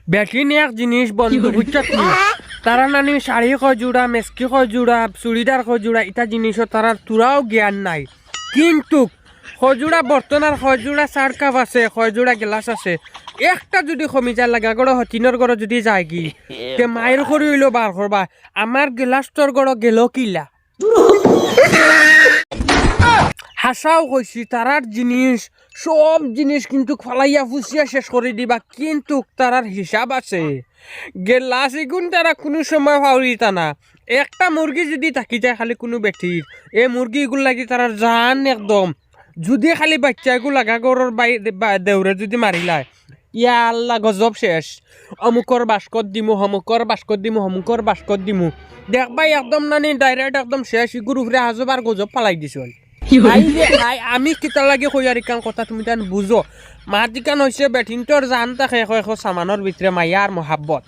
বেটিন এক জিনিস বন্ধু বুঝছত নি তারা নানি শাড়ি খজুড়া মেসকি খজুড়া চুড়িদার খজুড়া এটা জিনিসও তারা তোরাও জ্ঞান নাই কিন্তু খজুড়া বর্তন আর খজুড়া চার কাপ আছে খজুড়া গেলাস আছে একটা যদি কমি যায় লাগা গড় হতিনের গড় যদি যায় কি তে মায়ের খড়ি হইলো বার করবা আমার গেলাসটোর গড় গেল কিলা হাসাও কইছি তারার জিনিস সব জিনিস কিন্তু ফালাইয়া ফুসিয়া শেষ করে দিবা কিন্তু তারার হিসাব আছে গেলাস এগুন তারা কোনো সময় ফাউরিতা না একটা মুরগি যদি থাকি যায় খালি কোনো বেটির এই মুরগি এগুলো লাগি তারার জান একদম যদি খালি বাচ্চা এগুলো লাগা গরর দেউরে যদি মারিলায় ইয়া আল্লাহ গজব শেষ অমুকর বাস্কত দিমু হমুকর বাস্কত দিমু হমুকর বাস্কত দিমু দেখবাই একদম নানি ডাইরেক্ট একদম শেষ ইগুর উপরে হাজব আর গজব ফালাই দিছ আমি কিতা লাগে কইয়ার ইকান কথা তুমি তান বুঝো মাটিকান হইছে বেঠিনটোর জান থাকে এখন সামানোর ভিতরে মাইয়া আর মহাব্বত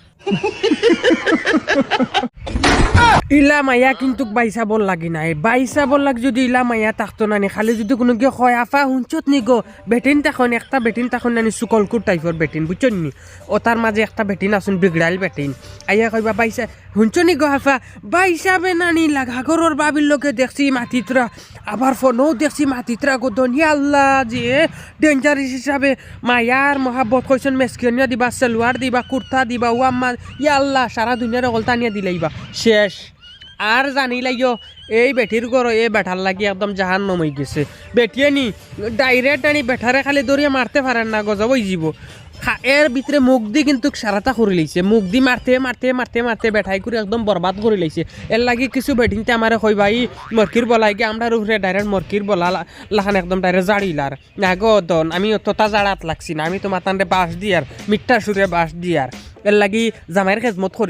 ইলা মাইয়া কিন্তু বাইসাবল লাগি নাই বাইসাবল লাগ যদি ইলা মাইয়া থাকতো নানি খালি যদি কোনো কি কয় আফা হুঞ্চত নি গো বেটিন তখন একটা বেটিন তখন নানি সুকলকুর টাইপের বেটিন বুঝছেন নি ও তার মাঝে একটা বেটিন আসুন বিগড়াইল বেটিন আইয়া কইবা বাইসা হুঞ্চ নি গো আফা বাইসাবে নানি লাগা ঘরের বাবির লোকে দেখছি মাটিতরা আবার ফোনও দেখছি মাটিতরা গো দুনিয়া আল্লাহ যে ডেঞ্জারিস হিসাবে মায়ার মহাব্বত কইছেন মেসকিনিয়া দিবা সালোয়ার দিবা কুর্তা দিবা ও আম্মা ইয়া আল্লাহ সারা দুনিয়ার গলতা নিয়ে দিলাইবা শেষ আর জানি লাগিও এই বেটির গড় এই বেঠার লাগি একদম জাহান নমই গেছে বেটিয়ে নি ডাইরেক্ট আনি বেঠারে খালি দৌড়িয়ে মারতে পারেন না গজাবই যাব এর ভিতরে মুখ দি কিন্তু সারাটা করে লইছে মুখ দি মারতে মারতে মারতে মারতে বেঠাই করে একদম বরবাদ করে লইছে এর লাগি কিছু বেটিনতে আমার কইবা ই মরকির বলাই গিয়ে আমরা উপরে ডাইরেক্ট মরকির বলা লাখান একদম ডাইরেক্ট জাড়িলার না গো দন আমি অতটা জাড়াত লাগছি না আমি তো মাতানরে বাঁশ দিয়ার মিঠা সুরে বাঁশ দিয়ার এর লাগি জামাইয়ের খেজমত করি